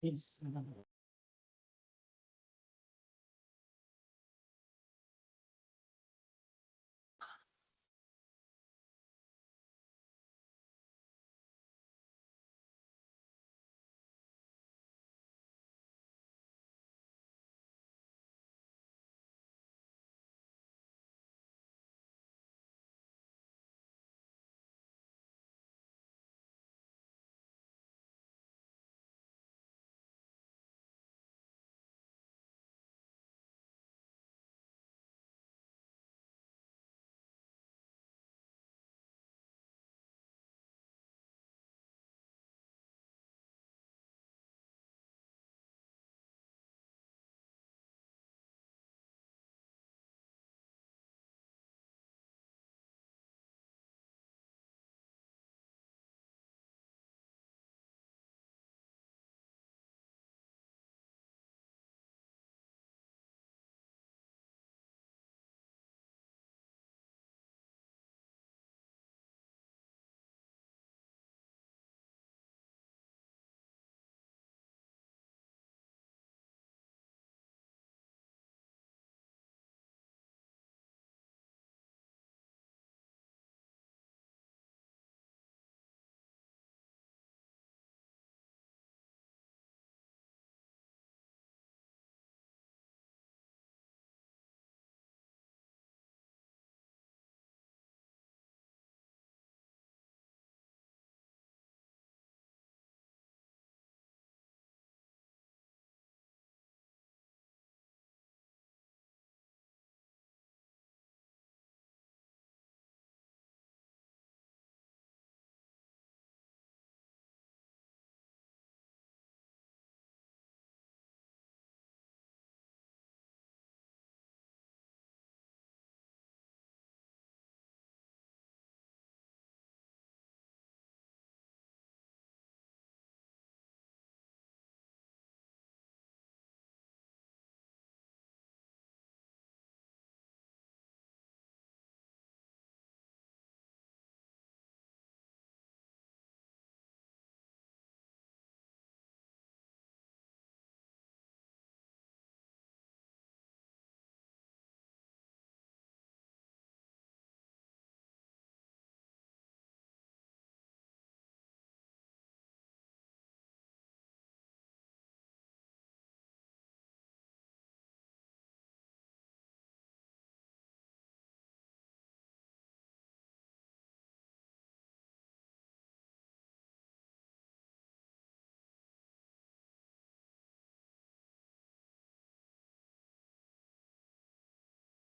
Yes.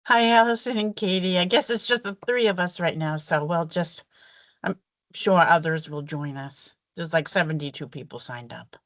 Hi, Allison and Katie. I guess it's just the three of us right now, so I'm sure others will join us. There's like 72 people signed up.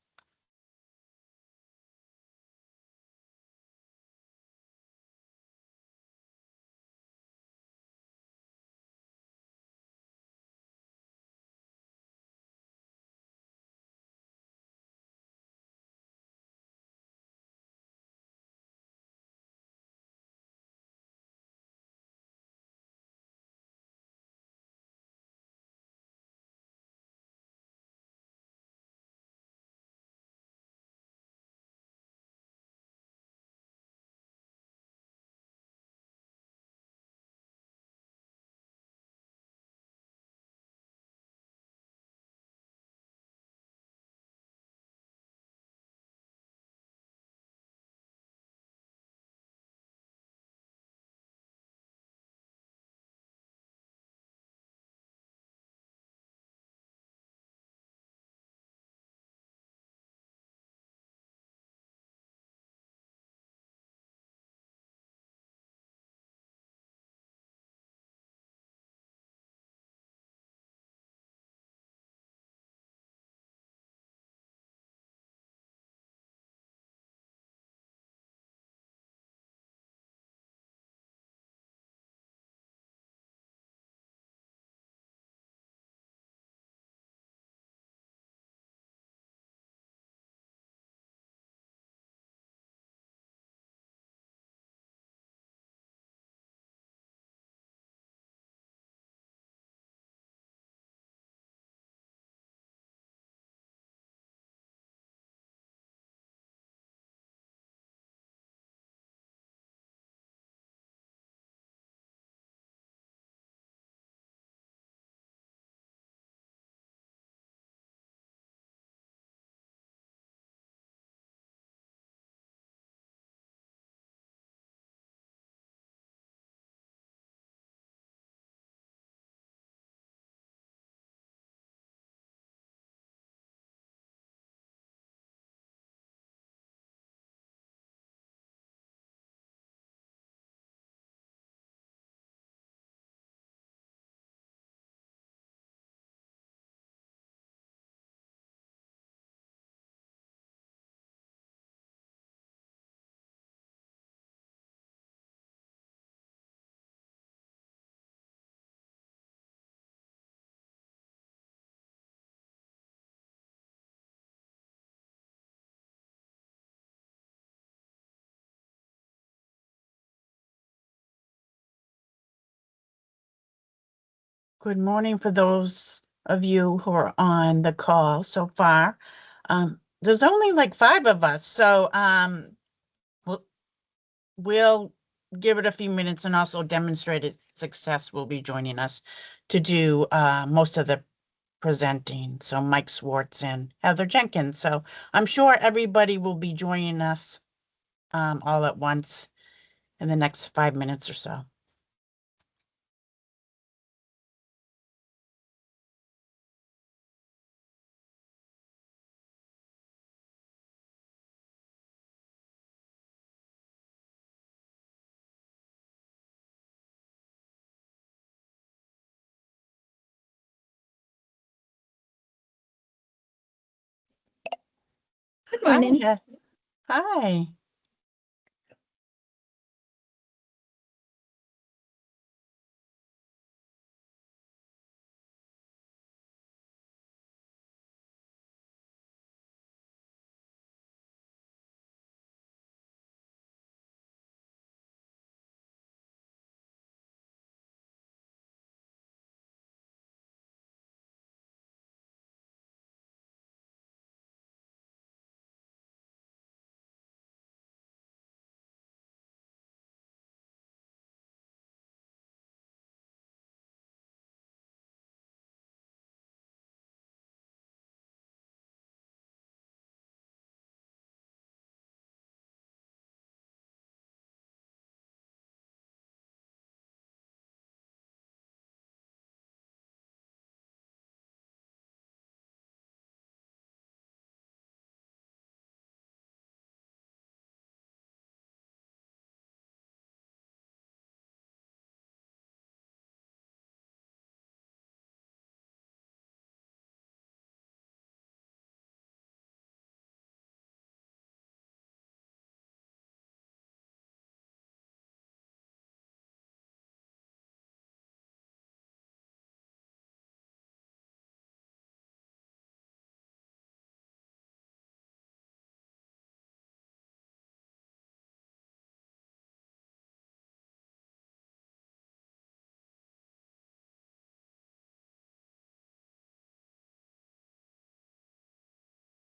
Good morning for those of you who are on the call so far. There's only like 5 of us, so we'll, we'll give it a few minutes, and also Demonstrated Success will be joining us to do most of the presenting. So Mike Swartz and Heather Jenkins. So I'm sure everybody will be joining us all at once in the next 5 minutes or so. Good morning. Hi. Hi.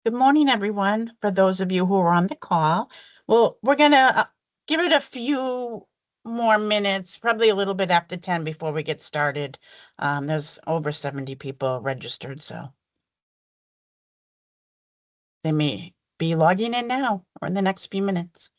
Good morning, everyone. For those of you who are on the call, well, we're gonna give it a few more minutes, probably a little bit after 10 before we get started. There's over 70 people registered, so they may be logging in now or in the next few minutes.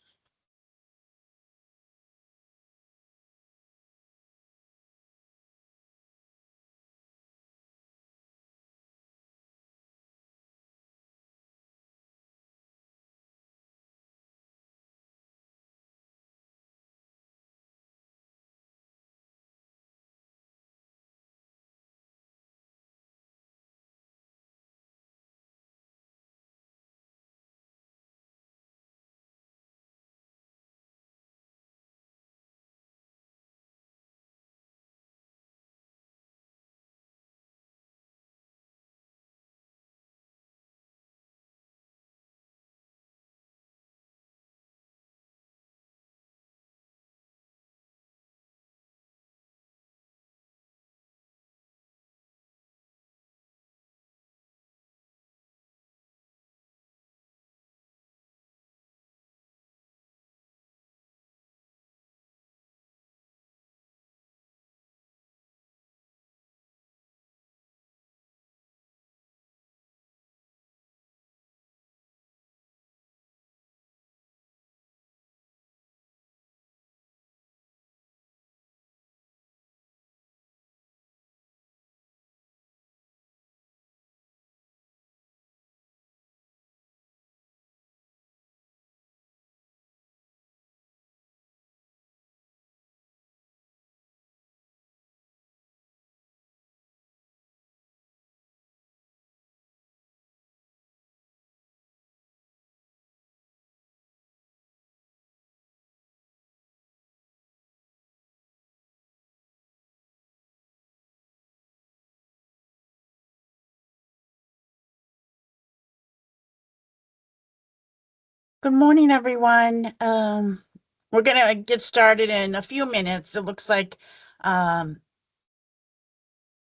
Good morning, everyone. We're gonna get started in a few minutes. It looks like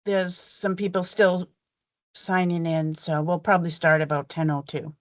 there's some people still signing in, so we'll probably start about 10:02.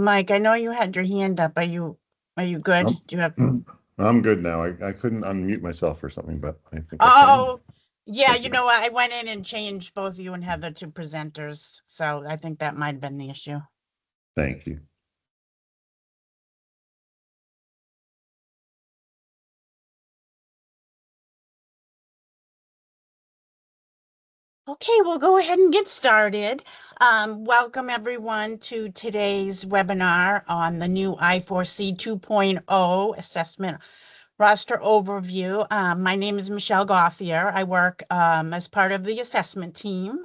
Mike, I know you had your hand up. Are you good? I'm, Do you have? I'm good now. I couldn't unmute myself or something, but I think I can now. Oh, yeah, Thank you you. know what? I went in and changed both you and Heather to presenters, so I think that might have been the issue. Thank you. Okay, we'll go ahead and get started. Welcome everyone to today's webinar on the new I4see 2.0 assessment roster overview. My name is Michelle Gauthier. I work as part of the assessment team.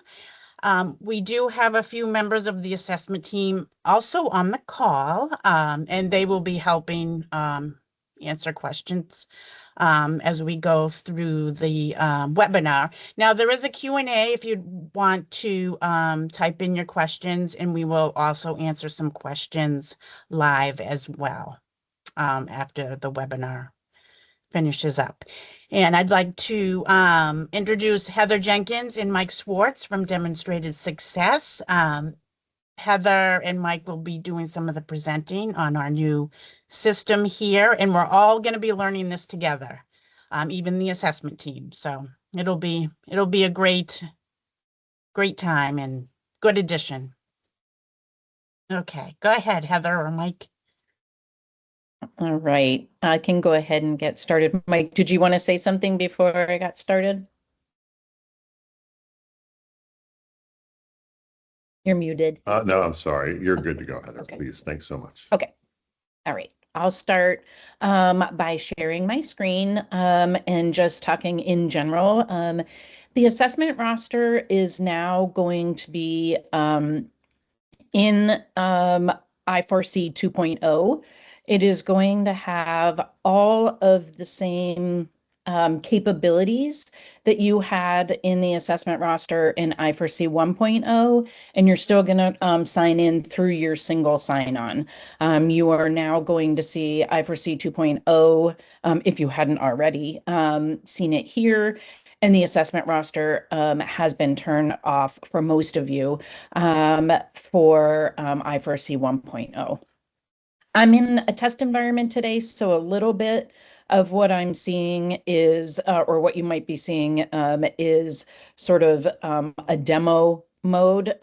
We do have a few members of the assessment team also on the call, and they will be helping answer questions as we go through the webinar. Now, there is a Q&A if you want to type in your questions, and we will also answer some questions live as well after the webinar finishes up. And I'd like to introduce Heather Jenkins and Mike Swartz from Demonstrated Success. Heather and Mike will be doing some of the presenting on our new system here, and we're all going to be learning this together, even the assessment team. So it'll be a great time and good addition. Okay, go ahead, Heather or Mike. All right, I can go ahead and get started. Mike, did you want to say something before I got started? You're muted. No, I'm sorry. You're good to go, Heather. Okay. Please. Thanks so much. Okay. All right. I'll start by sharing my screen and just talking in general. The assessment roster is now going to be in i4see 2.0. It is going to have all of the same capabilities that you had in the assessment roster in i4see 1.0, and you're still going to sign in through your single sign-on. You are now going to see i4see 2.0 if you hadn't already seen it here. And the assessment roster has been turned off for most of you for i4see 1.0. I'm in a test environment today, so a little bit of what I'm seeing is, or what you might be seeing is sort of a demo mode.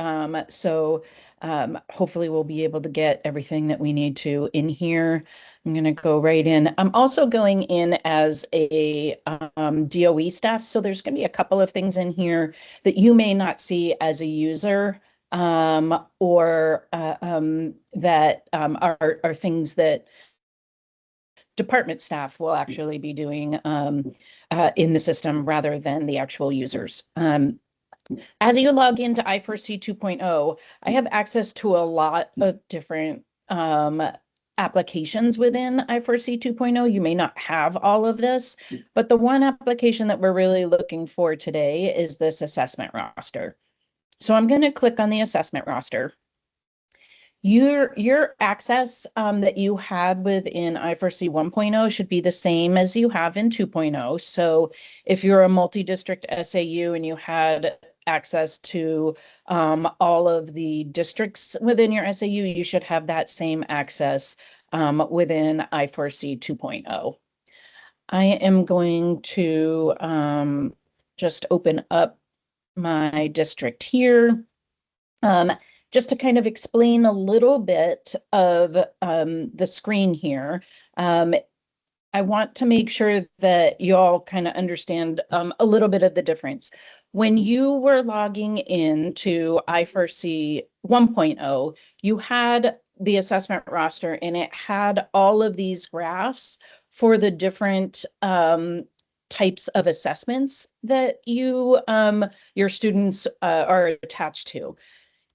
So hopefully we'll be able to get everything that we need to in here. I'm going to go right in. I'm also going in as a DOE staff. So there's going to be a couple of things in here that you may not see as a user, or that are things that department staff will actually be doing in the system rather than the actual users. As you log into i4see 2.0, I have access to a lot of different applications within i4see 2.0. You may not have all of this, but the one application that we're really looking for today is this assessment roster. So I'm going to click on the assessment roster. Your access that you had within i4see 1.0 should be the same as you have in 2.0. So if you're a multi-district SAU and you had access to all of the districts within your SAU, you should have that same access within i4see 2.0. I am going to just open up my district here. Just to kind of explain a little bit of the screen here. I want to make sure that you all kind of understand a little bit of the difference. When you were logging into i4see 1.0, you had the assessment roster and it had all of these graphs for the different types of assessments that your students are attached to.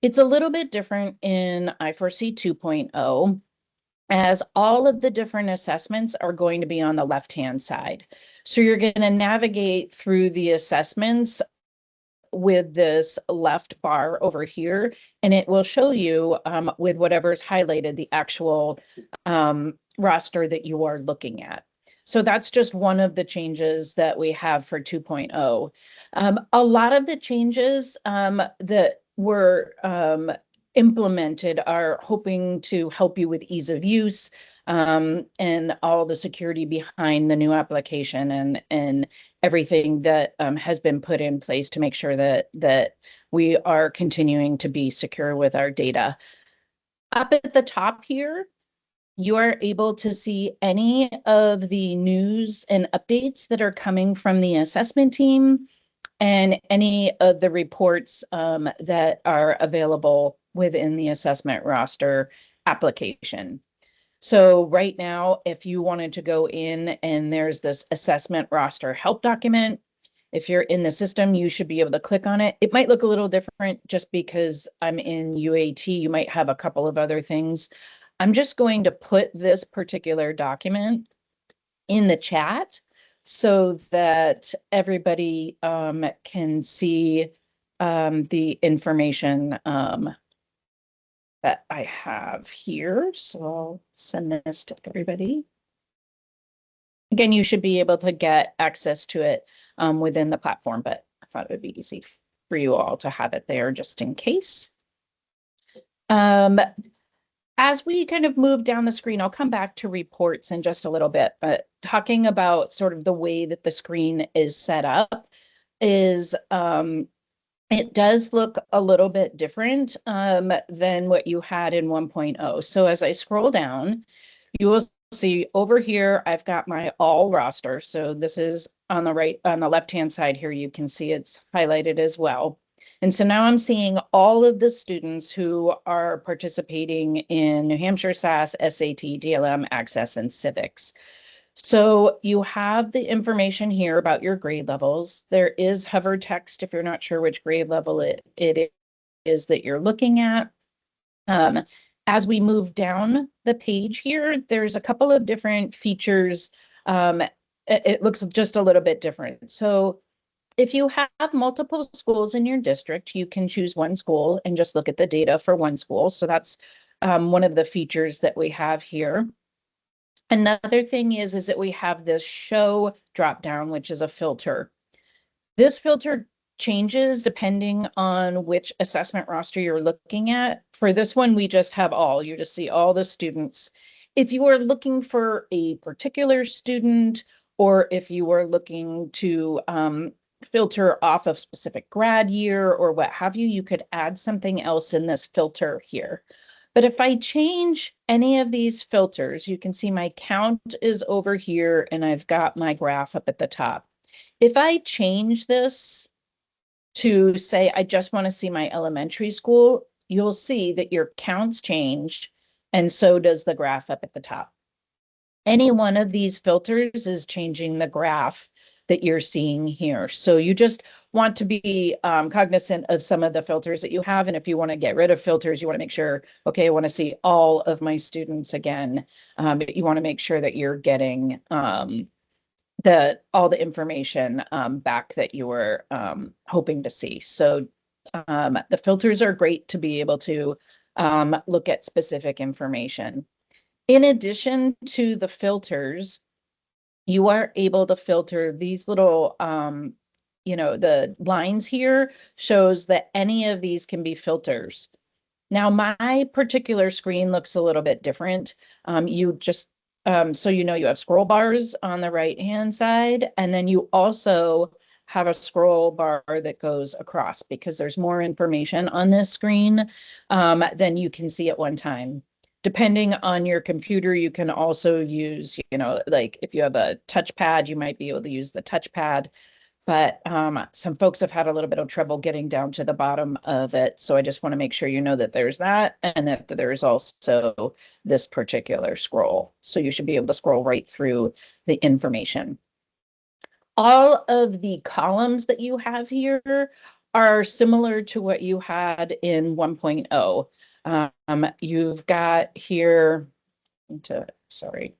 It's a little bit different in i4see 2.0, as all of the different assessments are going to be on the left-hand side. So you're going to navigate through the assessments with this left bar over here, and it will show you with whatever's highlighted the actual roster that you are looking at. So that's just one of the changes that we have for 2.0. A lot of the changes that were implemented are hoping to help you with ease of use and all the security behind the new application and everything that has been put in place to make sure that we are continuing to be secure with our data. Up at the top here, you are able to see any of the news and updates that are coming from the assessment team and any of the reports that are available within the assessment roster application. So right now, if you wanted to go in and there's this assessment roster help document, if you're in the system, you should be able to click on it. It might look a little different just because I'm in UAT. You might have a couple of other things. I'm just going to put this particular document in the chat so that everybody can see the information that I have here. So I'll send this to everybody. Again, you should be able to get access to it within the platform, but I thought it would be easy for you all to have it there just in case. As we kind of move down the screen, I'll come back to reports in just a little bit, but talking about sort of the way that the screen is set up is it does look a little bit different than what you had in 1.0. So as I scroll down, you will see over here, I've got my all roster. So this is on the left-hand side here, you can see it's highlighted as well. And so now I'm seeing all of the students who are participating in New Hampshire SAS, SAT, DLM, Access, and Civics. So you have the information here about your grade levels. There is hover text if you're not sure which grade level it is that you're looking at. As we move down the page here, there's a couple of different features. It looks just a little bit different. So if you have multiple schools in your district, you can choose one school and just look at the data for one school. So that's one of the features that we have here. Another thing is that we have this show drop down, which is a filter. This filter changes depending on which assessment roster you're looking at. For this one, we just have all. You just see all the students. If you are looking for a particular student, or if you are looking to filter off of specific grad year or what have you, you could add something else in this filter here. But if I change any of these filters, you can see my count is over here and I've got my graph up at the top. If I change this to say, I just want to see my elementary school, you'll see that your counts change and so does the graph up at the top. Any one of these filters is changing the graph that you're seeing here. So you just want to be cognizant of some of the filters that you have. And if you want to get rid of filters, you want to make sure, okay, I want to see all of my students again. But you want to make sure that you're getting all the information back that you were hoping to see. So the filters are great to be able to look at specific information. In addition to the filters, you are able to filter these little, the lines here shows that any of these can be filters. Now, my particular screen looks a little bit different. You just, so you know, you have scroll bars on the right-hand side, and then you also have a scroll bar that goes across because there's more information on this screen than you can see at one time. Depending on your computer, you can also use, like if you have a touchpad, you might be able to use the touchpad. But some folks have had a little bit of trouble getting down to the bottom of it. So I just want to make sure you know that there's that and that there's also this particular scroll. So you should be able to scroll right through the information. All of the columns that you have here are similar to what you had in 1.0. You've got here, sorry.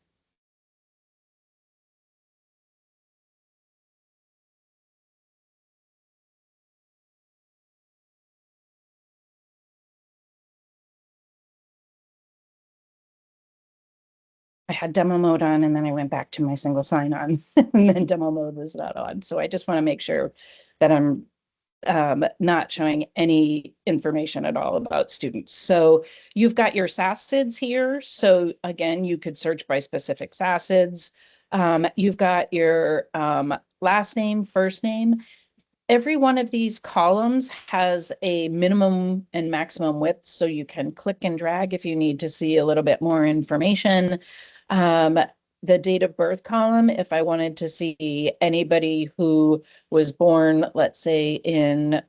I had demo mode on and then I went back to my single sign on and then demo mode was not on. So I just want to make sure that I'm not showing any information at all about students. So you've got your SACIDs here. So again, you could search by specific SACIDs. You've got your last name, first name. Every one of these columns has a minimum and maximum width, so you can click and drag if you need to see a little bit more information. The date of birth column, if I wanted to see anybody who was born, let's say in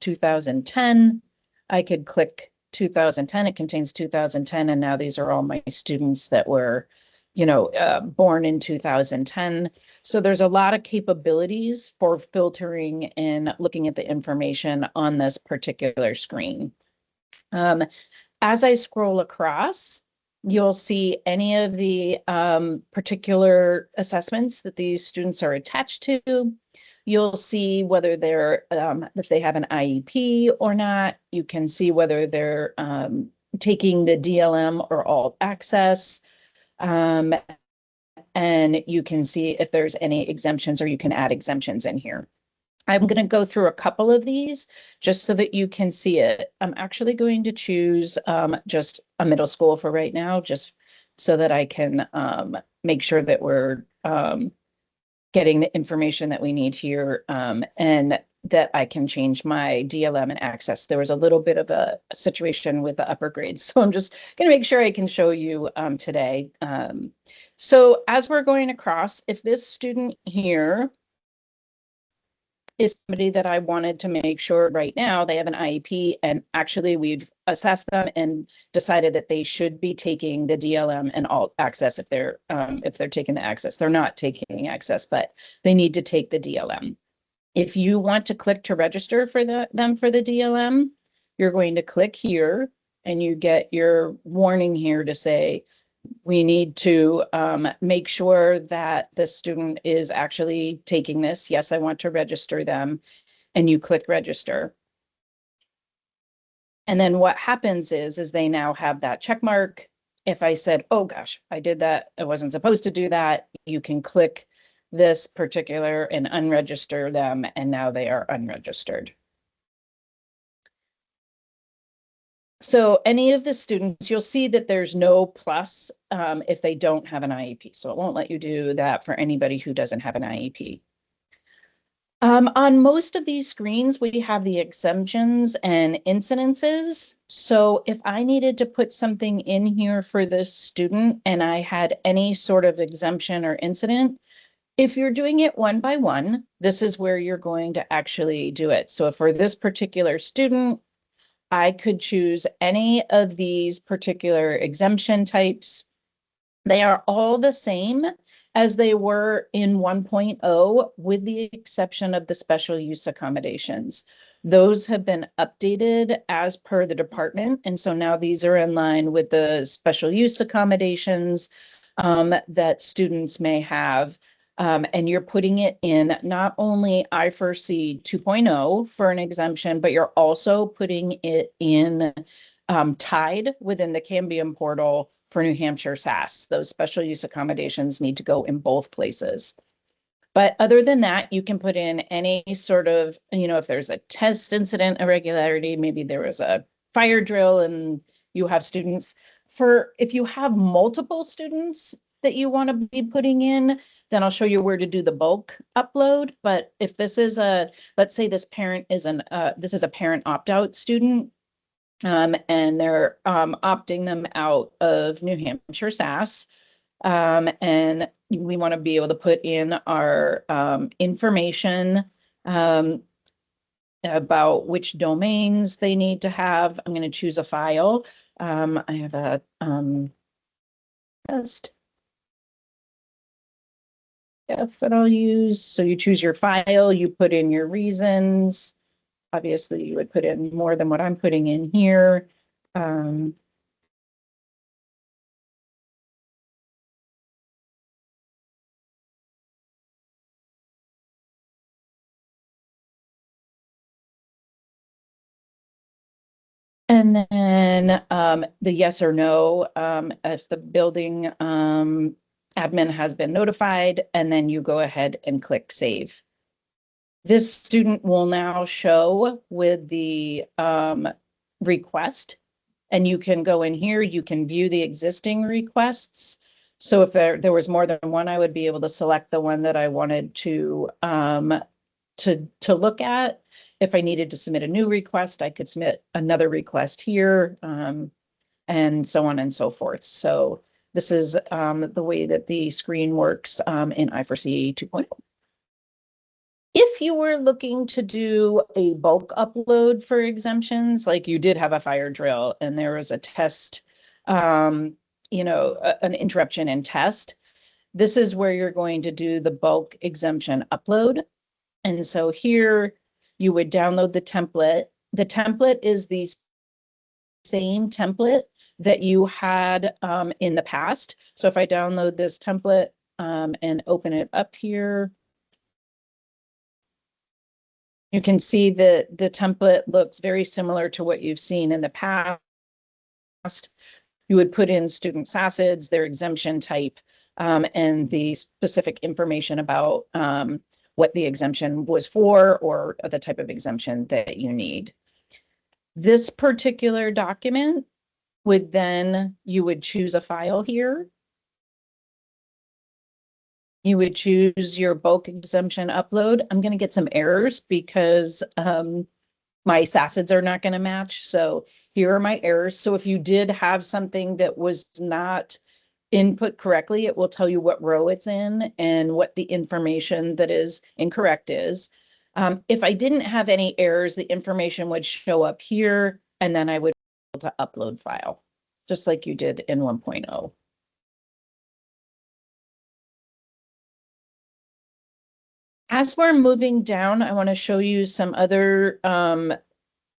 2010, I could click 2010. It contains 2010, and now these are all my students that were, born in 2010. So there's a lot of capabilities for filtering and looking at the information on this particular screen. As I scroll across, you'll see any of the particular assessments that these students are attached to. You'll see whether they're, if they have an IEP or not. You can see whether they're taking the DLM or alt access. And you can see if there's any exemptions or you can add exemptions in here. I'm going to go through a couple of these just so that you can see it. I'm actually going to choose just a middle school for right now, just so that I can make sure that we're getting the information that we need here and that I can change my DLM and access. There was a little bit of a situation with the upper grades, so I'm just going to make sure I can show you today. So as we're going across, if this student here is somebody that I wanted to make sure right now they have an IEP, and actually we've assessed them and decided that they should be taking the DLM and alt access if they're taking the access. They're not taking access, but they need to take the DLM. If you want to click to register for them for the DLM, you're going to click here and you get your warning here to say, we need to make sure that the student is actually taking this. Yes, I want to register them. And you click register. And then what happens is they now have that check mark. If I said, oh gosh, I did that, I wasn't supposed to do that, you can click this particular and unregister them, and now they are unregistered. So any of the students, you'll see that there's no plus if they don't have an IEP. So it won't let you do that for anybody who doesn't have an IEP. On most of these screens, we have the exemptions and incidences. So if I needed to put something in here for this student and I had any sort of exemption or incident, if you're doing it one by one, this is where you're going to actually do it. So for this particular student, I could choose any of these particular exemption types. They are all the same as they were in 1.0, with the exception of the special use accommodations. Those have been updated as per the department. And so now these are in line with the special use accommodations that students may have. And you're putting it in not only i4see 2.0 for an exemption, but you're also putting it in tied within the Cambium portal for New Hampshire SAS. Those special use accommodations need to go in both places. But other than that, you can put in any sort of, if there's a test incident irregularity, maybe there was a fire drill and you have students. If you have multiple students that you want to be putting in, then I'll show you where to do the bulk upload. But if this is let's say this parent is this is a parent opt-out student, and they're opting them out of New Hampshire SAS. And we want to be able to put in our information about which domains they need to have. I'm going to choose a file. I have a test that I'll use. So you choose your file, you put in your reasons. Obviously, you would put in more than what I'm putting in here. And then the yes or no, if the building admin has been notified, and then you go ahead and click save. This student will now show with the request, and you can go in here, you can view the existing requests. So if there was more than one, I would be able to select the one that I wanted to look at. If I needed to submit a new request, I could submit another request here, and so on and so forth. So this is the way that the screen works in i4see 2.0. If you were looking to do a bulk upload for exemptions, like you did have a fire drill and there was a test, an interruption in test, this is where you're going to do the bulk exemption upload. And so here you would download the template. The template is the same template that you had in the past. So if I download this template and open it up here, you can see that the template looks very similar to what you've seen in the past. You would put in student SACIDs, their exemption type, and the specific information about what the exemption was for or the type of exemption that you need. This particular document would then, you would choose a file here. You would choose your bulk exemption upload. I'm going to get some errors because my SACIDs are not going to match. So here are my errors. So if you did have something that was not input correctly, it will tell you what row it's in and what the information that is incorrect is. If I didn't have any errors, the information would show up here, and then I would be able to upload file, just like you did in 1.0. As we're moving down, I want to show you some other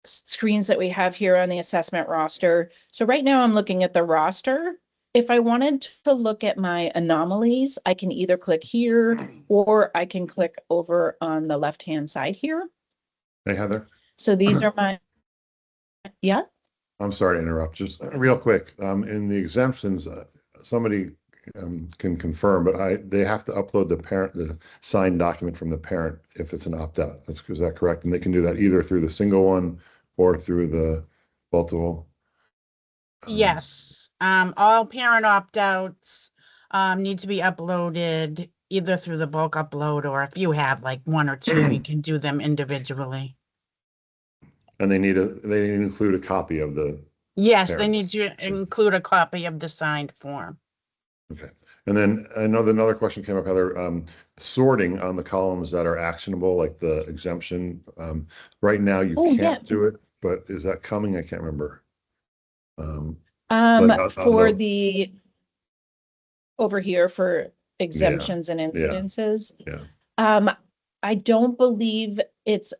screens that we have here on the assessment roster. So right now I'm looking at the roster. If I wanted to look at my anomalies, I can either click here or I can click over on the left-hand side here. Hey, Heather. So these are my, yeah. I'm sorry to interrupt. Just real quick. In the exemptions, somebody can confirm, but they have to upload the signed document from the parent if it's an opt-out. Is that correct? And they can do that either through the single one or through the multiple. Yes, all parent opt-outs need to be uploaded either through the bulk upload, or if you have like one or two, you can do them individually. And they need to include a copy of the. Yes, they need to include a copy of the signed form. Okay. And then another question came up, Heather, sorting on the columns that are actionable, like the exemption. Right now you can't do it, but is that coming? I can't remember. For the over here for exemptions and incidences. Yeah. I don't believe it's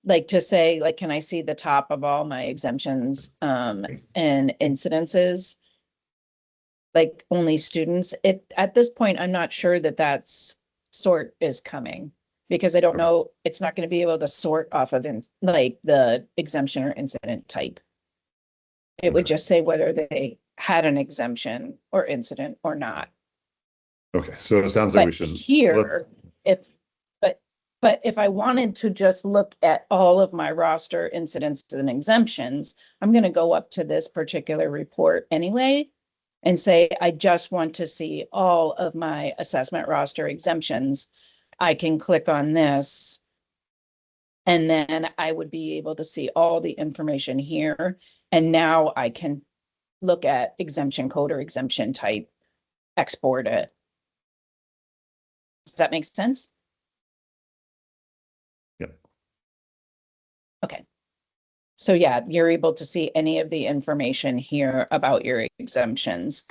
like to say, like, can I see the top of all my exemptions and incidences? Like only students. At this point, I'm not sure that sort is coming because I don't know, it's not going to be able to sort off of like the exemption or incident type. It would Okay. just say whether they had an exemption or incident or not. Okay, so it sounds like we But should. here, if, but if I wanted to just look at all of my roster incidents and exemptions, I'm gonna go up to this particular report anyway and say, I just want to see all of my assessment roster exemptions. I can click on this. And then I would be able to see all the information here. And now I can look at exemption code or exemption type, export it. Does that make sense? Yep. Okay. So yeah, you're able to see any of the information here about your exemptions.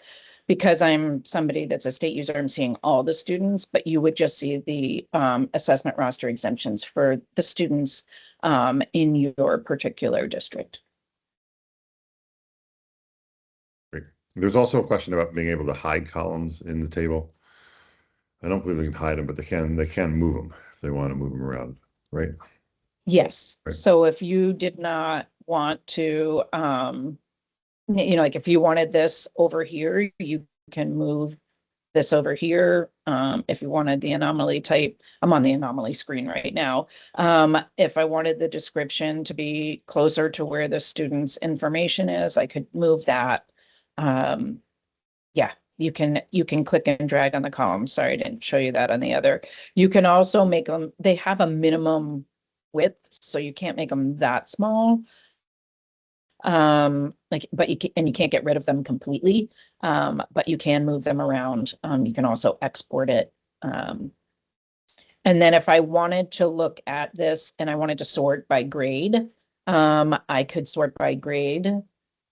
Because I'm somebody that's a state user, I'm seeing all the students, but you would just see the assessment roster exemptions for the students in your particular district. Great. There's also a question about being able to hide columns in the table. I don't believe they can hide them, but they can move them if they want to move them around, right? Yes, Right. so if you did not want to, like if you wanted this over here, you can move this over here. If you wanted the anomaly type, I'm on the anomaly screen right now. If I wanted the description to be closer to where the student's information is, I could move that. Yeah, you can click and drag on the column. Sorry, I didn't show you that on the other. You can also make them, they have a minimum width, so you can't make them that small. But you can't get rid of them completely. But you can move them around. You can also export it. And then if I wanted to look at this and I wanted to sort by grade, I could sort by grade.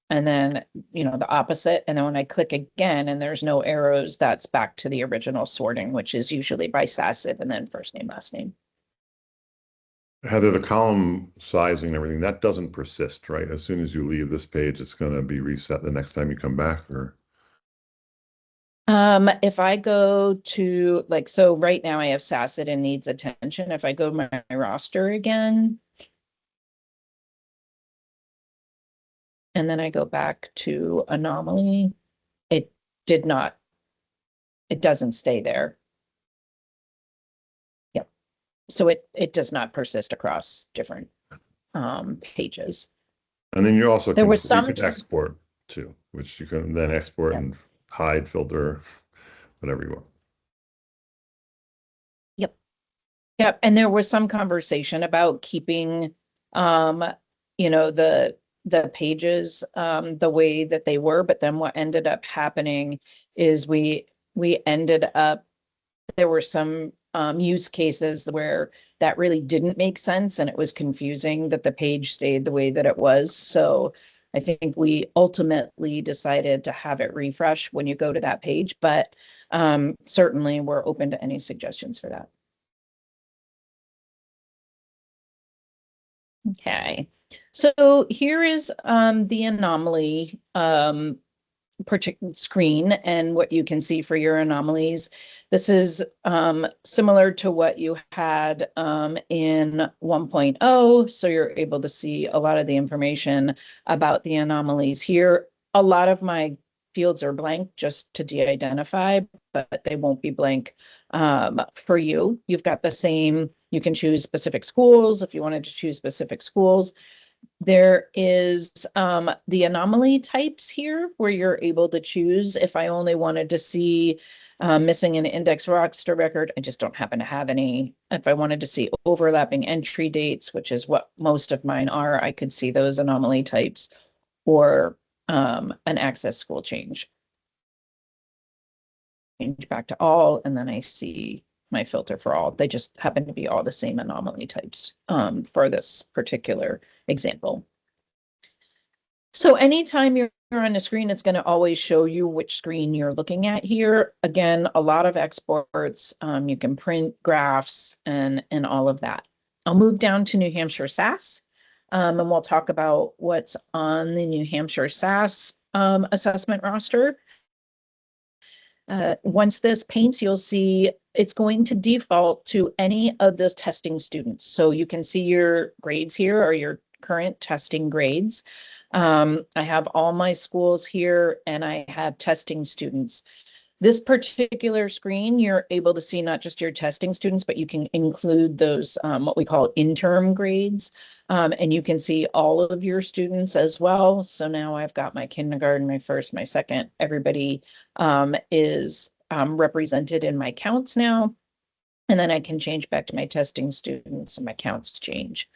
And then, the opposite. And then when I click again and there's no arrows, that's back to the original sorting, which is usually by SACID and then first name, last name. Heather, the column sizing and everything, that doesn't persist, right? As soon as you leave this page, it's going to be reset the next time you come back, or? If I go to so right now I have SACID and needs attention. If I go to my roster again, and then I go back to anomaly, it doesn't stay there. Yep. So it does not persist across different pages. And then you also There can, was you some can export too, which you can then export Yep. and hide, filter, whatever you want. Yep, and there was some conversation about keeping, the pages, the way that they were, but then what ended up happening is we ended up, there were some, use cases where that really didn't make sense and it was confusing that the page stayed the way that it was. So I think we ultimately decided to have it refresh when you go to that page, but, certainly we're open to any suggestions for that. Okay, so here is the anomaly particular screen and what you can see for your anomalies. This is similar to what you had in 1.0, so you're able to see a lot of the information about the anomalies here. A lot of my fields are blank just to de-identify, but they won't be blank for you. You've got the same, you can choose specific schools if you wanted to choose specific schools. There is the anomaly types here where you're able to choose. If I only wanted to see missing an index roster record, I just don't happen to have any. If I wanted to see overlapping entry dates, which is what most of mine are, I could see those anomaly types, or an access school change. Change back to all, and then I see my filter for all. They just happen to be all the same anomaly types for this particular example. So anytime you're on a screen, it's going to always show you which screen you're looking at here. Again, a lot of exports, you can print graphs and all of that. I'll move down to New Hampshire SAS, and we'll talk about what's on the New Hampshire SAS assessment roster. Once this paints, you'll see it's going to default to any of those testing students. So you can see your grades here are your current testing grades. I have all my schools here and I have testing students. This particular screen, you're able to see not just your testing students, but you can include those what we call interim grades. And you can see all of your students as well. So now I've got my kindergarten, my first, my second, everybody is represented in my counts now. And then I can change back to my testing students and my counts change.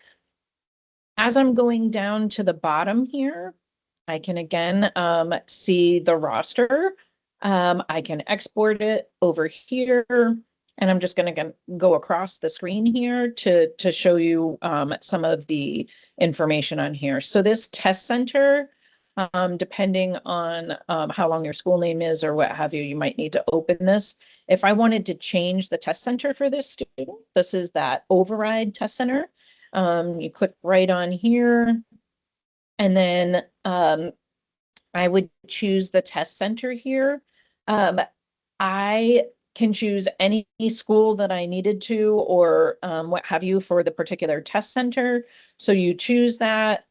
As I'm going down to the bottom here, I can again see the roster. I can export it over here, and I'm just going to go across the screen here to show you some of the information on here. So this test center, depending on how long your school name is or what have you, you might need to open this. If I wanted to change the test center for this student, this is that override test center. You click right on here, and then I would choose the test center here. I can choose any school that I needed to, or what have you, for the particular test center. So you choose that,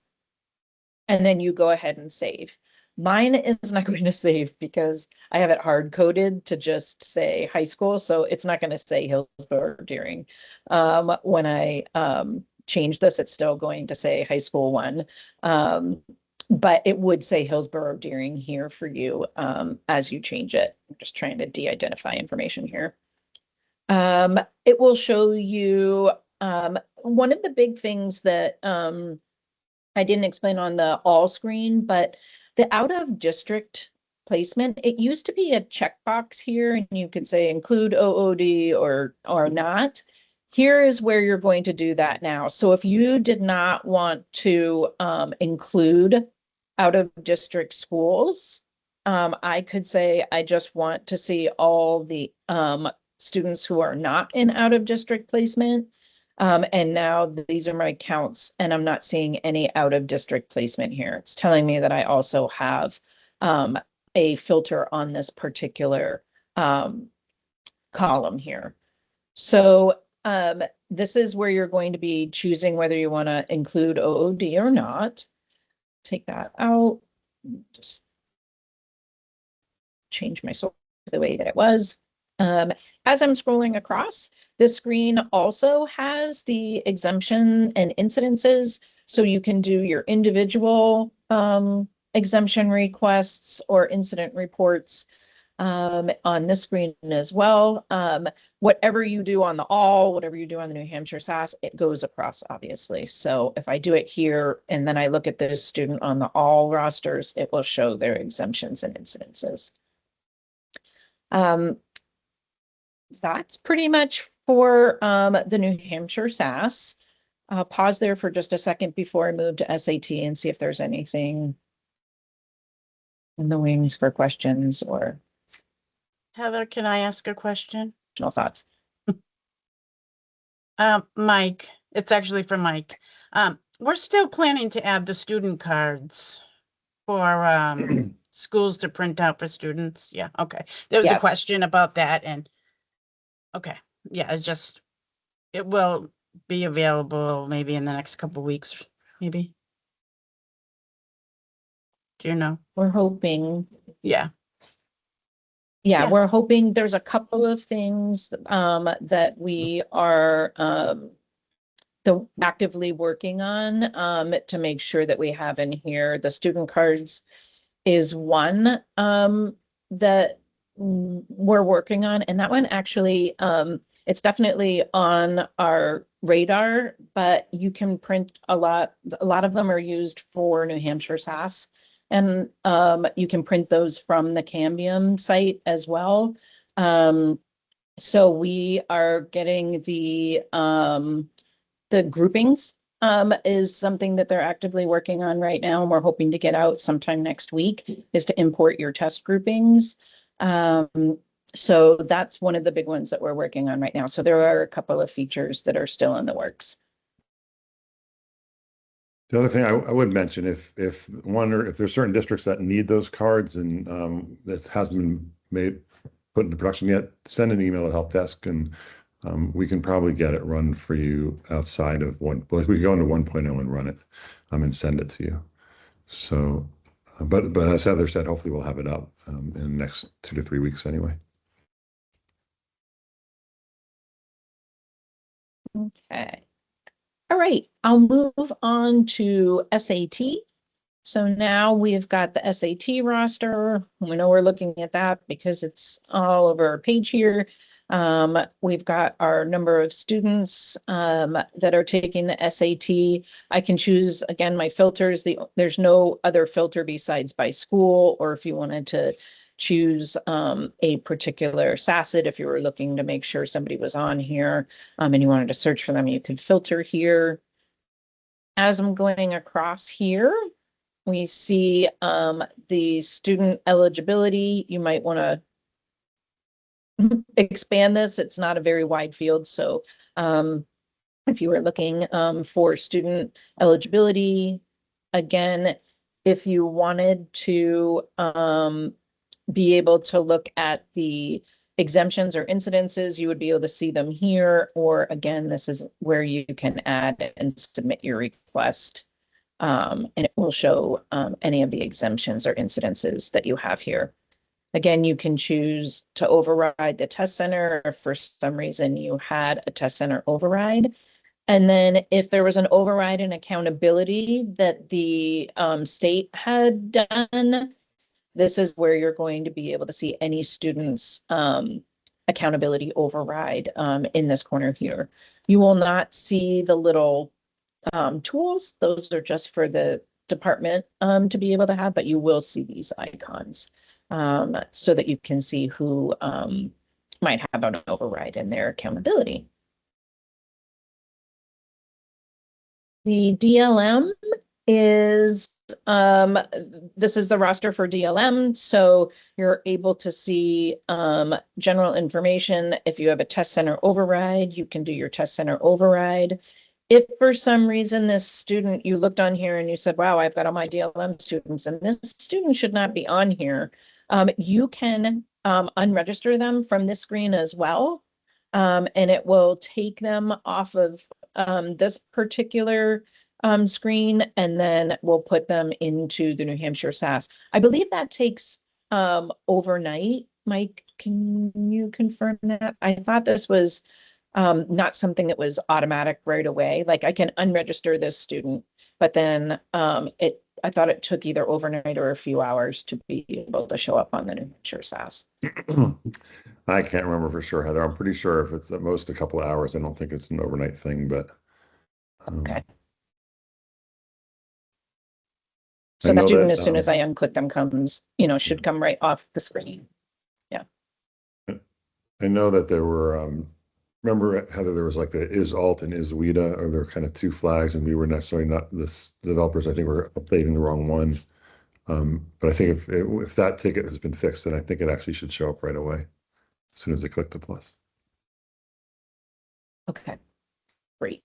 and then you go ahead and save. Mine is not going to save because I have it hard coded to just say high school. So it's not going to say Hillsborough Deering. When I change this, it's still going to say high school 1. But it would say Hillsborough Deering here for you as you change it. I'm just trying to de-identify information here. It will show you one of the big things that I didn't explain on the all screen, but the out of district placement, it used to be a checkbox here, and you could say include OOD or not. Here is where you're going to do that now. So if you did not want to include out of district schools, I could say I just want to see all the students who are not in out of district placement. And now these are my counts, and I'm not seeing any out of district placement here. It's telling me that I also have a filter on this particular column here. So this is where you're going to be choosing whether you want to include OOD or not. Take that out, just change my sort the way that it was. As I'm scrolling across, this screen also has the exemption and incidences. So you can do your individual exemption requests or incident reports on this screen as well. Whatever you do on the all, whatever you do on the New Hampshire SAS, it goes across, obviously. So if I do it here and then I look at this student on the all rosters, it will show their exemptions and incidences. That's pretty much for the New Hampshire SAS. I'll pause there for just a second before I move to SAT and see if there's anything in the wings for questions or Heather, can I ask a question? additional thoughts. Mike, it's actually for Mike. We're still planning to add the student cards for schools to print out for students. Yeah, okay. There was a Yes. question about that, and okay, yeah, it will be available maybe in the next couple weeks, maybe. Do you know? We're hoping. Yeah. Yeah, Yeah. we're hoping. There's a couple of things that we are actively working on to make sure that we have in here. The student cards is one that we're working on, and that one actually it's definitely on our radar, but you can print a lot of them are used for New Hampshire SAS, and you can print those from the Cambium site as well. So we are getting the groupings is something that they're actively working on right now, and we're hoping to get out sometime next week, is to import your test groupings. So that's one of the big ones that we're working on right now. So there are a couple of features that are still in the works. The other thing I would mention, if there's certain districts that need those cards and that hasn't been put into production yet, send an email to help desk and We can probably get it run for you outside of like we go into 1.0 and run it, and send it to you. So, but as Heather said, hopefully we'll have it up in the next 2 to 3 weeks anyway. Okay. All right, I'll move on to SAT. So now we've got the SAT roster. We know we're looking at that because it's all over our page here. We've got our number of students that are taking the SAT. I can choose, again, my filters. There's no other filter besides by school, or if you wanted to choose a particular SACIT, if you were looking to make sure somebody was on here and you wanted to search for them, you could filter here. As I'm going across here, we see the student eligibility. You might want to expand this. It's not a very wide field. So if you were looking for student eligibility, again, if you wanted to be able to look at the exemptions or incidences, you would be able to see them here. Or again, this is where you can add and submit your request. And it will show any of the exemptions or incidences that you have here. Again, you can choose to override the test center if for some reason you had a test center override. And then if there was an override in accountability that the state had done, this is where you're going to be able to see any student's accountability override in this corner here. You will not see the little tools. Those are just for the department to be able to have, but you will see these icons so that you can see who might have an override in their accountability. The DLM is, this is the roster for DLM. So you're able to see general information. If you have a test center override, you can do your test center override. If for some reason this student, you looked on here and you said, wow, I've got all my DLM students and this student should not be on here, you can unregister them from this screen as well. And it will take them off of this particular screen, and then we'll put them into the New Hampshire SAS. I believe that takes overnight. Mike, can you confirm that? I thought this was not something that was automatic right away. Like I can unregister this student, but then I thought it took either overnight or a few hours to be able to show up on the New Hampshire SAS. I can't remember for sure, Heather. I'm pretty sure if it's at most a couple of hours, I don't think it's an overnight thing, but okay. I So the know student, that as soon as I unclick them, comes, should come right off the screen. Yeah. I know that there were, remember Heather, there was like the is alt and is WIDA, or there were kind of two flags, and we were necessarily not, the developers, I think, were updating the wrong one. But I think if that ticket has been fixed, then I think it actually should show up right away as soon as they click the plus. Okay, great.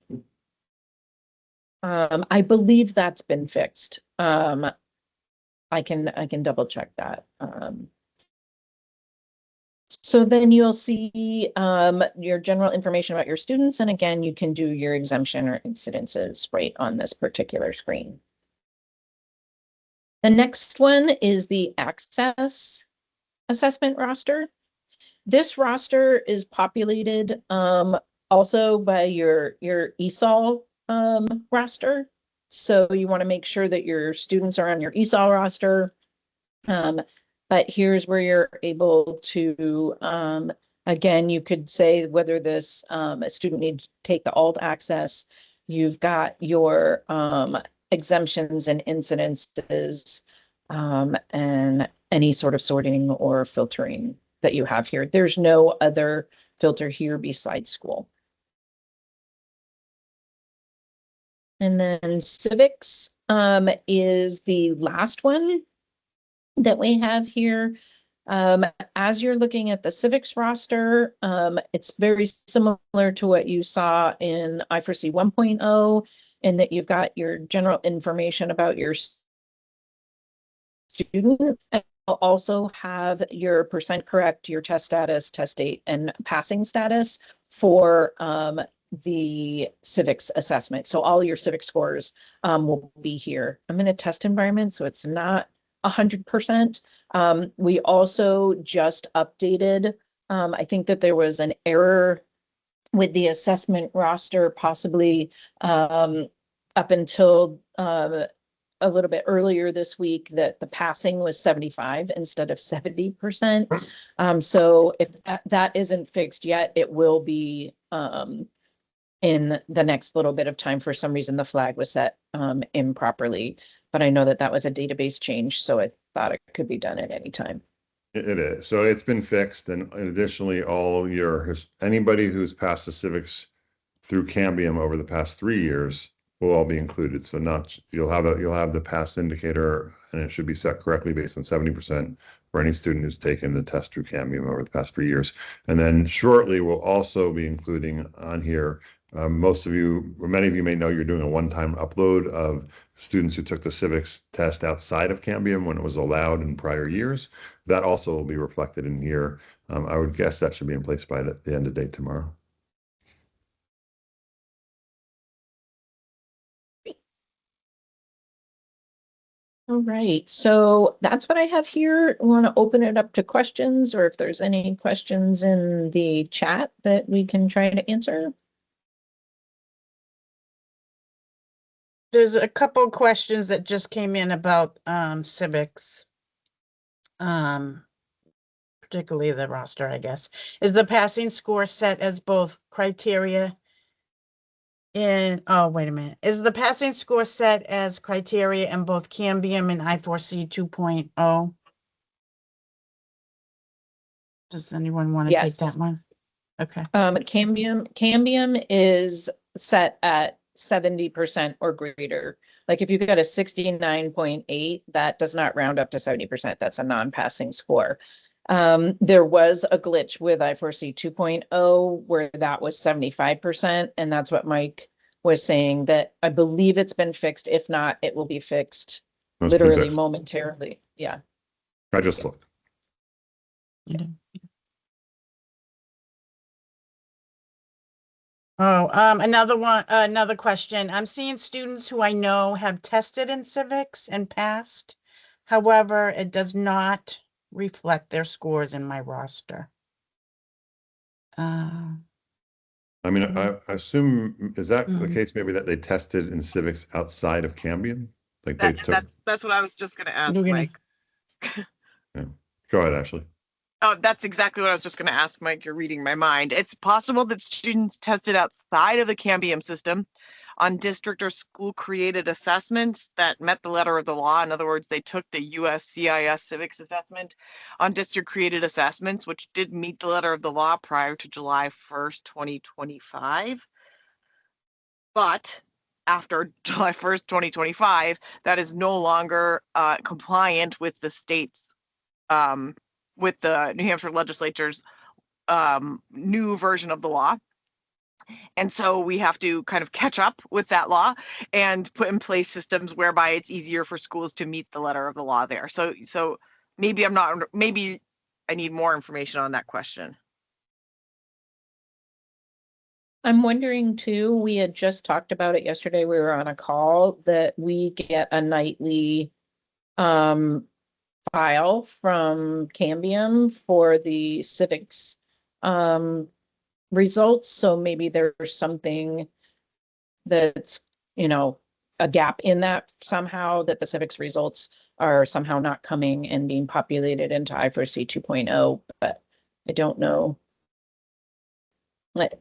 I believe that's been fixed. I can double check that. So then you'll see your general information about your students. And again, you can do your exemption or incidences right on this particular screen. The next one is the access assessment roster. This roster is populated also by your ESOL roster. So you want to make sure that your students are on your ESOL roster. But here's where you're able to, again, you could say whether this a student needs to take the alt access. You've got your exemptions and incidences and any sort of sorting or filtering that you have here. There's no other filter here besides school. And then civics is the last one that we have here. As you're looking at the civics roster, it's very similar to what you saw in i4see 1.0, in that you've got your general information about your student, and you'll also have your percent correct, your test status, test date, and passing status for the civics assessment. So all your civic scores will be here. I'm in a test environment, so it's not 100%. We also just updated. I think that there was an error with the assessment roster, possibly up until a little bit earlier this week, that the passing was 75 instead of 70%. So if that isn't fixed yet, it will be in the next little bit of time. For some reason, the flag was set improperly, but I know that that was a database change, so I thought it could be done at any time. It is. So it's been fixed, and additionally, anybody who's passed the civics through Cambium over the past 3 years will all be included. So you'll have the pass indicator, and it should be set correctly based on 70% for any student who's taken the test through Cambium over the past 3 years. And then shortly, we'll also be including on here. Most of you, or many of you may know, you're doing a one-time upload of students who took the civics test outside of Cambium when it was allowed in prior years. That also will be reflected in here. I would guess that should be in place by the end of day tomorrow. All right, so that's what I have here. I want to open it up to questions, or if there's any questions in the chat that we can try to answer. There's a couple questions that just came in about civics. Particularly the roster, I guess. Is the passing score set as both criteria oh, wait a minute. Is the passing score set as criteria in both Cambium and i4see 2.0? Does anyone want to take that one? Okay. Cambium is set at 70% or greater. Like if you got a 69.8, that does not round up to 70%. That's a non-passing score. There was a glitch with i4see 2.0 where that was 75%. And that's what Mike was saying, that I believe it's been fixed. If not, it will be fixed literally momentarily. Yeah. I just looked. Yeah. Oh, another question. I'm seeing students who I know have tested in civics and passed. However, it does not reflect their scores in my roster. I mean, I assume, is that the case maybe that they tested in civics outside of Cambium? Like they took. That's what I was just going to ask, Mike. Yeah. Go ahead, Ashley. Oh, that's exactly what I was just going to ask, Mike. You're reading my mind. It's possible that students tested outside of the Cambium system on district or school created assessments that met the letter of the law. In other words, they took the USCIS civics assessment on district created assessments, which did meet the letter of the law prior to July 1st, 2025. But after July 1st, 2025, that is no longer compliant with the state's with the New Hampshire legislature's new version of the law. And so we have to kind of catch up with that law and put in place systems whereby it's easier for schools to meet the letter of the law there. So maybe maybe I need more information on that question. I'm wondering too, we had just talked about it yesterday. We were on a call that we get a nightly file from Cambium for the civics results. So maybe there's something that's, a gap in that somehow, that the civics results are somehow not coming and being populated into i4see 2.0, but I don't know. It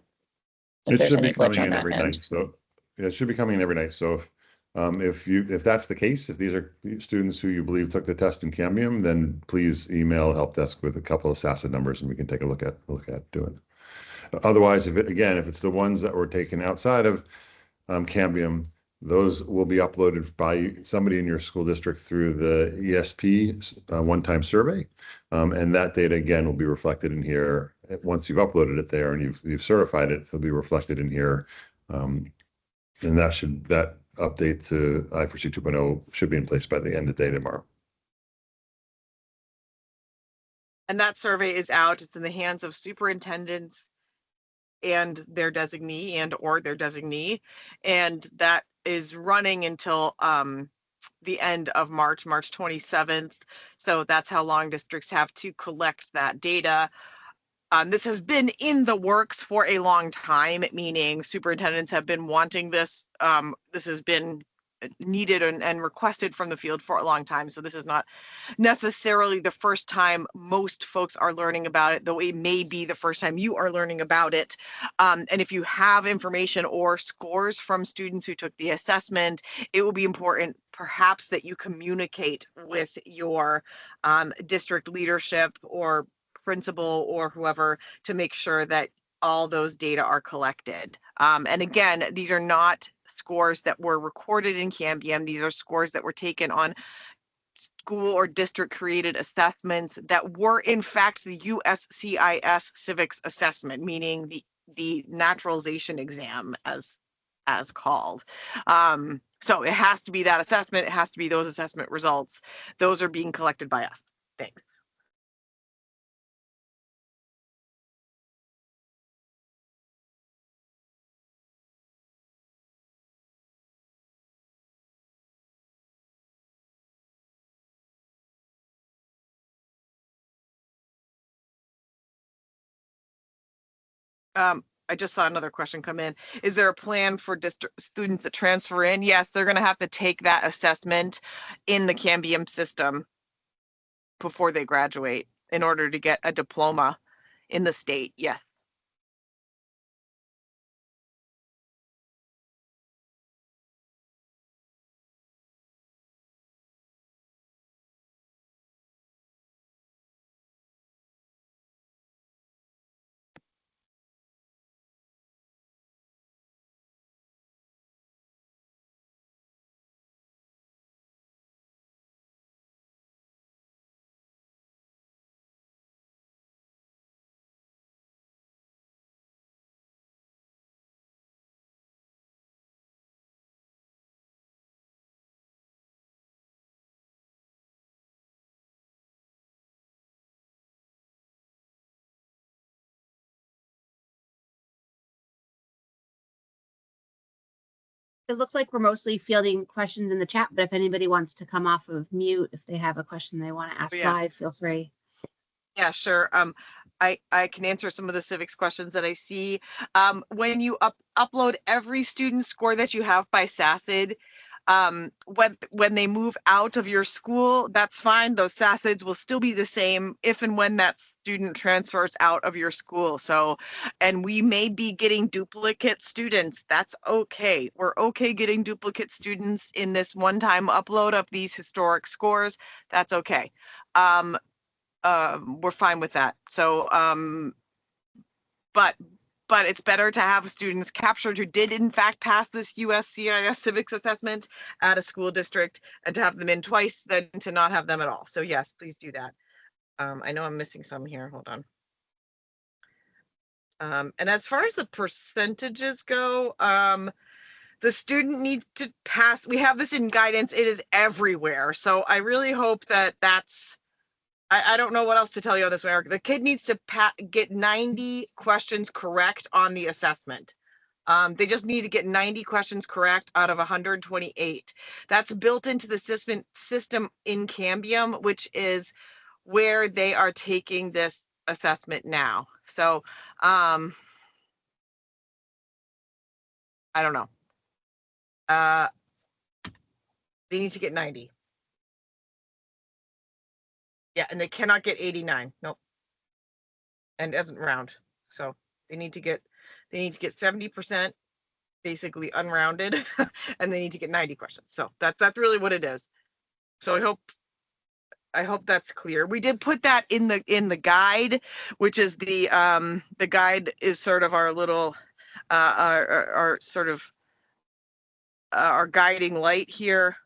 should be coming in every night. So it should be coming in every night. So if that's the case, if these are students who you believe took the test in Cambium, then please email help desk with a couple of SASA numbers and we can take a look at doing it. Otherwise, if it's the ones that were taken outside of Cambium, those will be uploaded by somebody in your school district through the ESP one-time survey. And that data again will be reflected in here. Once you've uploaded it there and you've certified it, it'll be reflected in here. And that update to i4see 2.0 should be in place by the end of the day tomorrow. And that survey is out. It's in the hands of superintendents and their designee and or their designee. And that is running until the end of March 27th. So that's how long districts have to collect that data. This has been in the works for a long time, meaning superintendents have been wanting this. This has been needed and requested from the field for a long time. So this is not necessarily the first time most folks are learning about it, though it may be the first time you are learning about it. And if you have information or scores from students who took the assessment, it will be important perhaps that you communicate with your district leadership or principal or whoever to make sure that all those data are collected. And again, these are not scores that were recorded in Cambium. These are scores that were taken on school or district created assessments that were in fact the USCIS civics assessment, meaning the naturalization exam as called. So it has to be that assessment. It has to be those assessment results. Those are being collected by us. Thanks. I just saw another question come in. Is there a plan for district students that transfer in? Yes, they're going to have to take that assessment in the Cambium system before they graduate in order to get a diploma in the state. Yes. It looks like we're mostly fielding questions in the chat, but if anybody wants to come off of mute, if they have a question they want to ask live, feel free. Yeah, sure. I can answer some of the civics questions that I see. When you upload every student score that you have by SACID, when they move out of your school, that's fine. Those SACIDs will still be the same if and when that student transfers out of your school. So, and we may be getting duplicate students. That's okay. We're okay getting duplicate students in this one-time upload of these historic scores. That's okay. We're fine with that. So, but it's better to have students captured who did in fact pass this USCIS civics assessment at a school district and to have them in twice than to not have them at all. So yes, please do that. I know I'm missing some here. Hold on. And as far as the percentages go, the student needs to pass. We have this in guidance. It is everywhere. So I really hope that that's, I don't know what else to tell you on this one, Eric. The kid needs to get 90 questions correct on the assessment. They just need to get 90 questions correct out of 128. That's built into the system in Cambium, which is where they are taking this assessment now. So I don't know. They need to get 90. Yeah, and they cannot get 89. Nope. And it doesn't round. So they need to get 70% basically unrounded and they need to get 90 questions. So that's really what it is. So I hope that's clear. We did put that in the guide, which is the guide is sort of our little our sort of our guiding light here.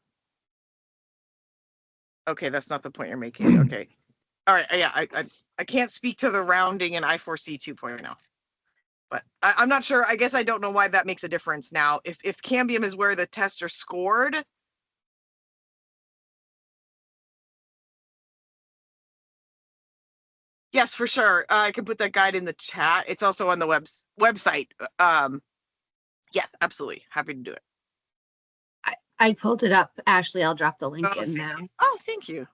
Okay, that's not the point you're making. Okay. All right. Yeah, I can't speak to the rounding in i4see 2.0. But I'm not sure. I guess I don't know why that makes a difference now. If Cambium is where the tests are scored. Yes, for sure. I can put that guide in the chat. It's also on the website. Yes, absolutely. Happy to do it. I pulled it up. Ashley, I'll drop the link in now. Oh, thank you.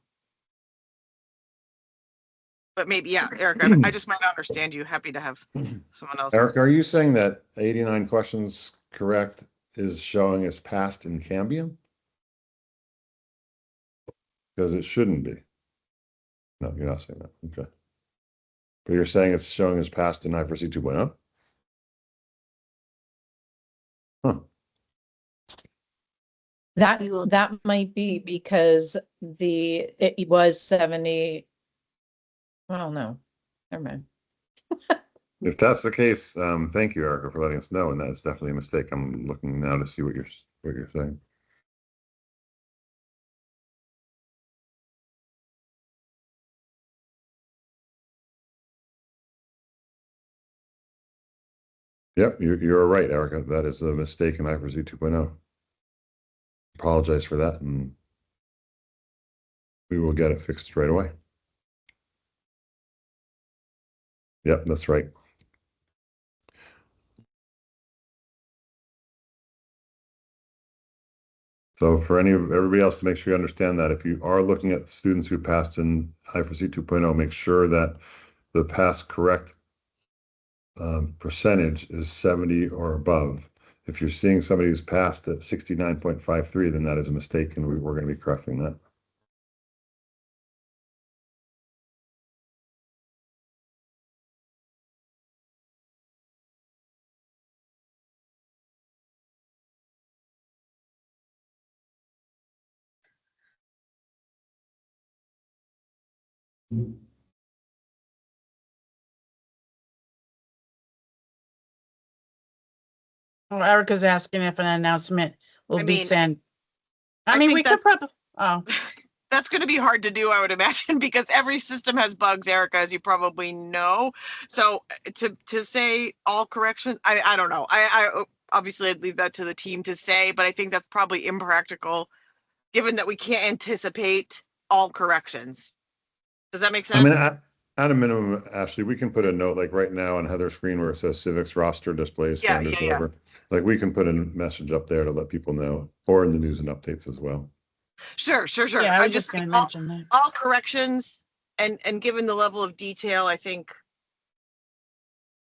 But maybe, yeah, Erica, I just might not understand you. Happy to have someone else. Eric, are you saying that 89 questions correct is showing as passed in Cambium? Because it shouldn't be. No, you're not saying that. Okay. But you're saying it's showing as passed in i4see 2.0? Huh. That might be because it was 70. Well, no, never mind. If that's the case, thank you, Erica, for letting us know. And that is definitely a mistake. I'm looking now to see what you're saying. Yep, you're right, Erica. That is a mistake in i4see 2.0. Apologize for that, and we will get it fixed right away. Yep, that's right. So for everybody else, to make sure you understand that if you are looking at students who passed in i4see 2.0, make sure that the pass correct percentage is 70 or above. If you're seeing somebody who's passed at 69.53, then that is a mistake, and we're going to be correcting that. Well, Erica's asking if an announcement will I be mean, sent. I I mean, think we could probably, oh, that's going to be hard to do, I would imagine, because every system has bugs, Erica, as you probably know. So to say all corrections, I don't know. I obviously I'd leave that to the team to say, but I think that's probably impractical, given that we can't anticipate all corrections. Does that make I mean, sense? at a minimum, Ashley, we can put a note like right now on Heather's screen where it says civics roster display standards, yeah. whatever. Like we can put a message up there to let people know, or in the news and updates as well. Sure. yeah, I I'm was just going to saying mention that. all corrections, and given the level of detail, I think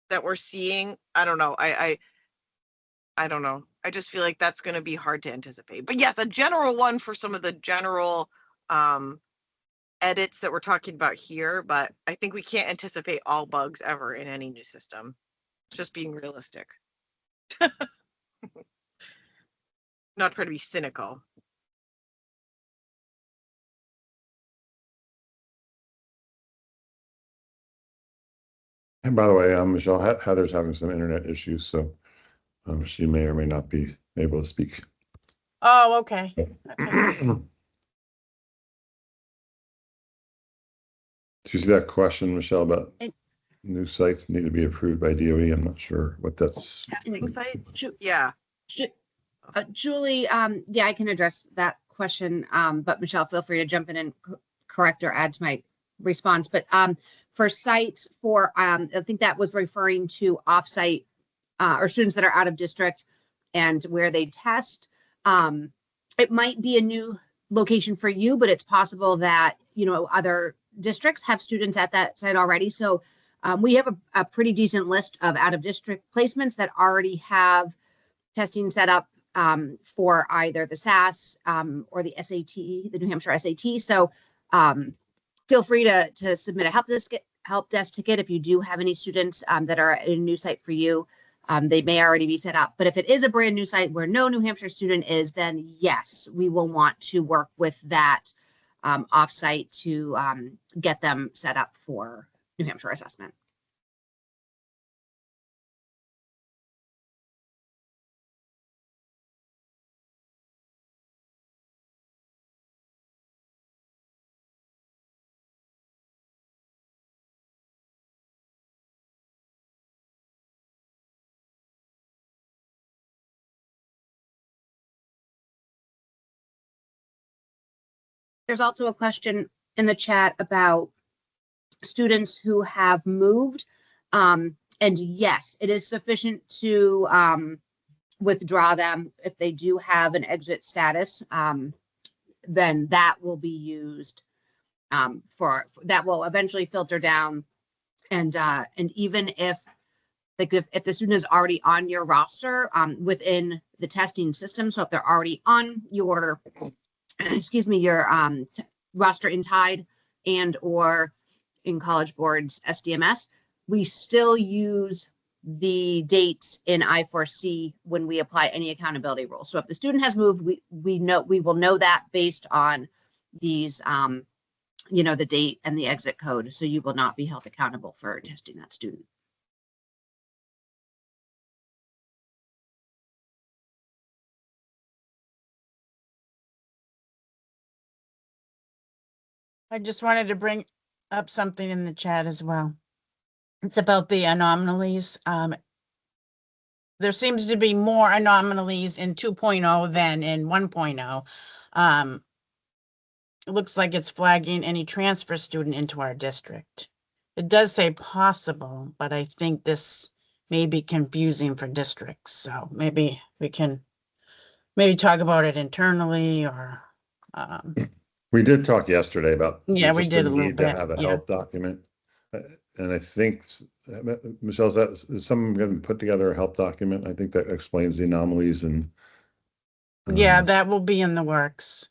that we're seeing, I don't know. I don't know. I just feel like that's going to be hard to anticipate. But yes, a general one for some of the general edits that we're talking about here. But I think we can't anticipate all bugs ever in any new system. Just being realistic. Not trying to be cynical. And by the way, Michelle, Heather's having some internet issues, so she may or may not be able to speak. Oh, okay. Did you see that question, Michelle, about new sites need to be approved by DOE? I'm not sure what that's. Testing sites? Yeah. Julie, yeah, I can address that question. But Michelle, feel free to jump in and correct or add to my response. But for sites I think that was referring to offsite or students that are out of district and where they test. It might be a new location for you, but it's possible that, other districts have students at that site already. So we have a pretty decent list of out of district placements that already have testing set up for either the SAS or the SAT, the New Hampshire SAT. So feel free to submit a help desk ticket if you do have any students that are at a new site for you. They may already be set up. But if it is a brand new site where no New Hampshire student is, then yes, we will want to work with that offsite to get them set up for New Hampshire assessment. There's also a question in the chat about students who have moved. And yes, it is sufficient to withdraw them if they do have an exit status. Then that will be used for that will eventually filter down. And even if like if the student is already on your roster within the testing system, so if they're already on your excuse me, your roster in Tide and or in College Board's SDMS, we still use the dates in I4C when we apply any accountability rules. So if the student has moved, we will know that based on these the date and the exit code. So you will not be held accountable for testing that student. I just wanted to bring up something in the chat as well. It's about the anomalies. There seems to be more anomalies in 2.0 than in 1.0. It looks like it's flagging any transfer student into our district. It does say possible, but I think this may be confusing for districts. So maybe we can talk about it internally or. We did talk yesterday about. Yeah, we just did the a little need to bit, have a yeah. help document. And I think, Michelle, is someone going to put together a help document? I think that explains the anomalies and. Yeah, that will be in the works.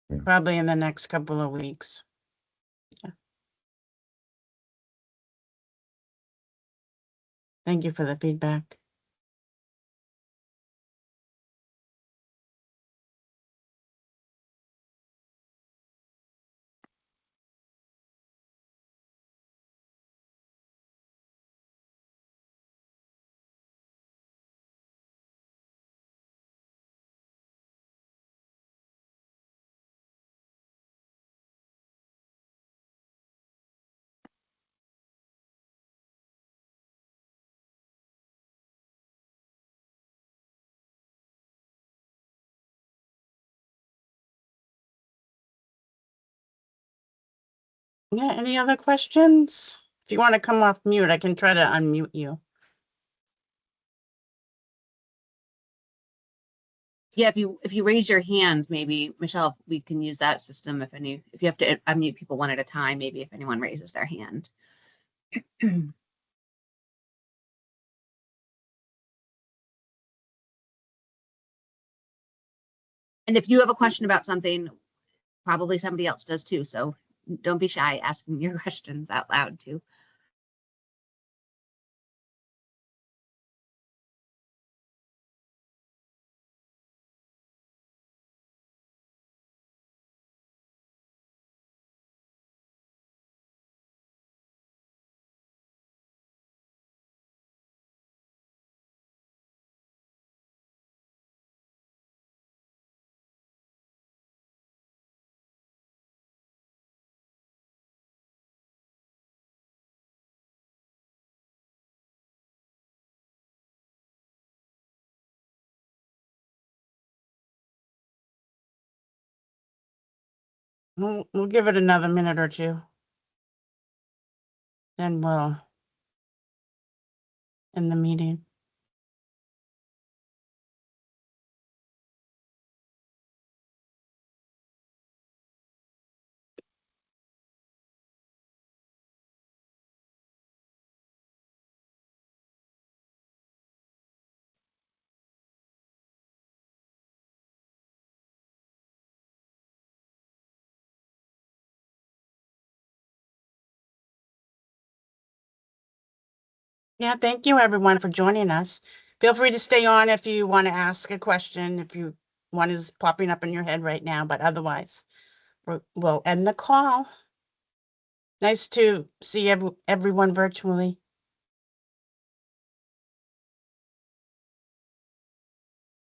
Yeah. Probably in the next couple of weeks. Yeah. Thank you for the feedback. Yeah, any other questions? If you want to come off mute, I can try to unmute you. Yeah, if you raise your hand, maybe Michelle, we can use that system if you have to unmute people one at a time, maybe if anyone raises their hand. And if you have a question about something, probably somebody else does too. So don't be shy asking your questions out loud too. We'll give it another minute or two. Then we'll end the meeting. Yeah, thank you everyone for joining us. Feel free to stay on if you want to ask a question, if one is popping up in your head right now, but otherwise we'll end the call. Nice to see everyone virtually.